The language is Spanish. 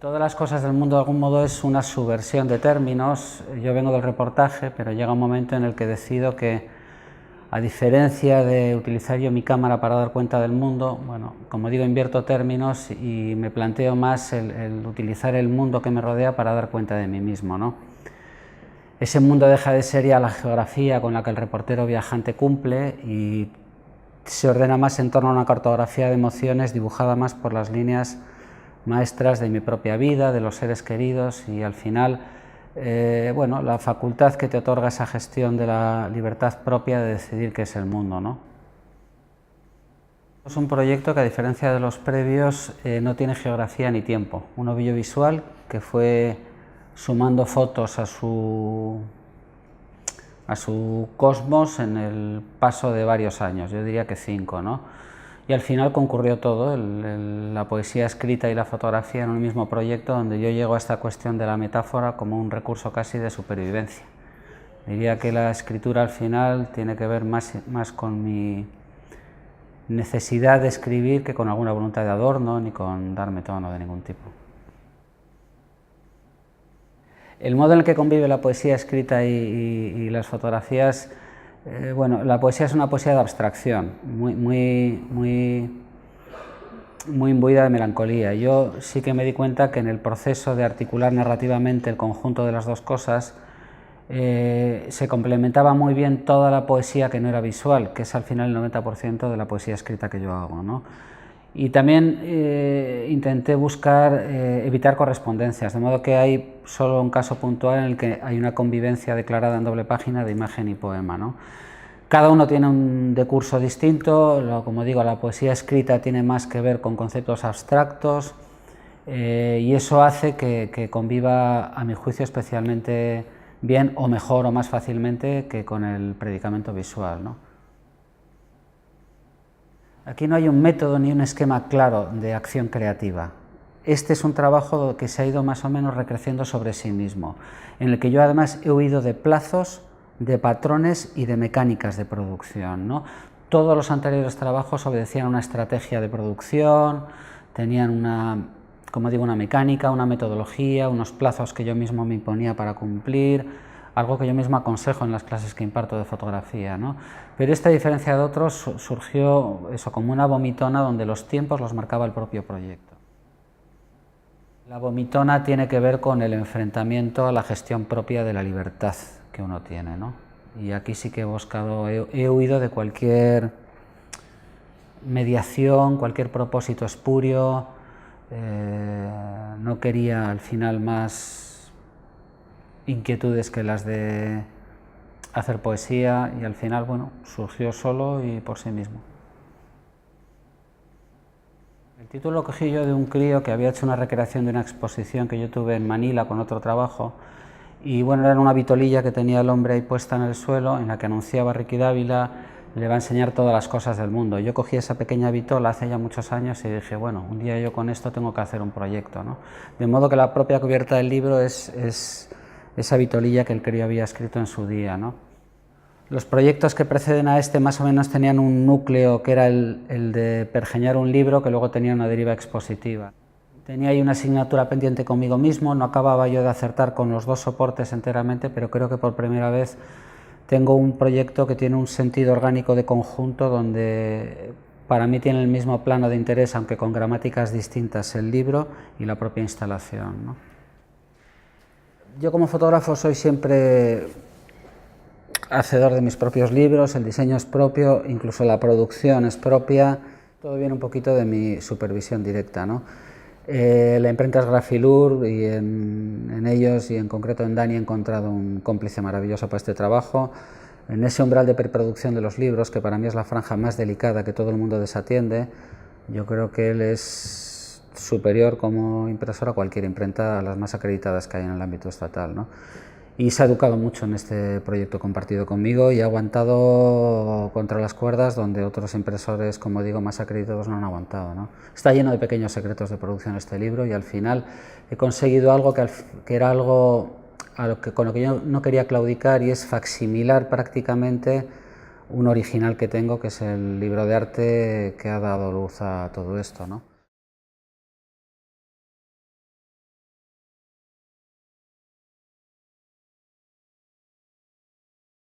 Todas las cosas del mundo de algún modo es una subversión de términos. Yo vengo del reportaje, pero llega un momento en el que decido que, a diferencia de utilizar yo mi cámara para dar cuenta del mundo, bueno, como digo, invierto términos y me planteo más el utilizar el mundo que me rodea para dar cuenta de mí mismo, ¿no? Ese mundo deja de ser ya la geografía con la que el reportero viajante cumple y se ordena más en torno a una cartografía de emociones dibujada más por las líneas maestras de mi propia vida, de los seres queridos y al final, bueno, la facultad que te otorga esa gestión de la libertad propia de decidir qué es el mundo, ¿no? Es un proyecto que, a diferencia de los previos, no tiene geografía ni tiempo. Un ovillo visual que fue sumando fotos a su cosmos en el paso de varios años, yo diría que 5, ¿no? Y al final concurrió todo, la poesía escrita y la fotografía en un mismo proyecto, donde yo llego a esta cuestión de la metáfora como un recurso casi de supervivencia. Diría que la escritura al final tiene que ver más con mi necesidad de escribir que con alguna voluntad de adorno ni con darme tono de ningún tipo. El modo en el que convive la poesía escrita y las fotografías, bueno, la poesía es una poesía de abstracción, muy imbuida de melancolía. Yo sí que me di cuenta que en el proceso de articular narrativamente el conjunto de las dos cosas se complementaba muy bien toda la poesía que no era visual, que es al final el 90% de la poesía escrita que yo hago, ¿no? Y también intenté buscar evitar correspondencias, de modo que hay solo un caso puntual en el que hay una convivencia declarada en doble página de imagen y poema, ¿no? Cada uno tiene un decurso distinto, como digo, la poesía escrita tiene más que ver con conceptos abstractos y eso hace que conviva, a mi juicio, especialmente bien o mejor o más fácilmente que con el predicamento visual, ¿no? Aquí no hay un método ni un esquema claro de acción creativa. Este es un trabajo que se ha ido más o menos recreciendo sobre sí mismo, en el que yo además he huido de plazos, de patrones y de mecánicas de producción, ¿no? Todos los anteriores trabajos obedecían a una estrategia de producción, tenían una, como digo, una mecánica, una metodología, unos plazos que yo mismo me imponía para cumplir, algo que yo mismo aconsejo en las clases que imparto de fotografía, ¿no? Pero esta diferencia de otros surgió eso, como una vomitona donde los tiempos los marcaba el propio proyecto. La vomitona tiene que ver con el enfrentamiento a la gestión propia de la libertad que uno tiene, ¿no? Y aquí sí que he buscado, he huido de cualquier mediación, cualquier propósito espurio, no quería al final más inquietudes que las de hacer poesía y al final, bueno, surgió solo y por sí mismo. El título lo cogí yo de un crío que había hecho una recreación de una exposición que yo tuve en Manila con otro trabajo y bueno, era una vitolilla que tenía el hombre ahí puesta en el suelo en la que anunciaba Ricky Dávila le va a enseñar todas las cosas del mundo. Yo cogí esa pequeña vitola hace ya muchos años y dije, bueno, un día yo con esto tengo que hacer un proyecto, ¿no? De modo que la propia cubierta del libro es esa vitolilla que el crío había escrito en su día, ¿no? Los proyectos que preceden a este más o menos tenían un núcleo que era el de pergeñar un libro que luego tenía una deriva expositiva. Tenía ahí una asignatura pendiente conmigo mismo, no acababa yo de acertar con los dos soportes enteramente, pero creo que por primera vez tengo un proyecto que tiene un sentido orgánico de conjunto donde para mí tiene el mismo plano de interés, aunque con gramáticas distintas, el libro y la propia instalación, ¿no? Yo como fotógrafo soy siempre hacedor de mis propios libros, el diseño es propio, incluso la producción es propia, todo viene un poquito de mi supervisión directa, ¿no? La imprenta es Grafilur y en ellos y en concreto en Dani he encontrado un cómplice maravilloso para este trabajo. En ese umbral de preproducción de los libros, que para mí es la franja más delicada que todo el mundo desatiende, yo creo que él es superior como impresor a cualquier imprenta, a las más acreditadas que hay en el ámbito estatal, ¿no? Y se ha educado mucho en este proyecto compartido conmigo y ha aguantado contra las cuerdas donde otros impresores, como digo, más acreditados no han aguantado, ¿no? Está lleno de pequeños secretos de producción este libro y al final he conseguido algo que era algo con lo que yo no quería claudicar y es facsimilar prácticamente un original que tengo, que es el libro de arte que ha dado luz a todo esto, ¿no?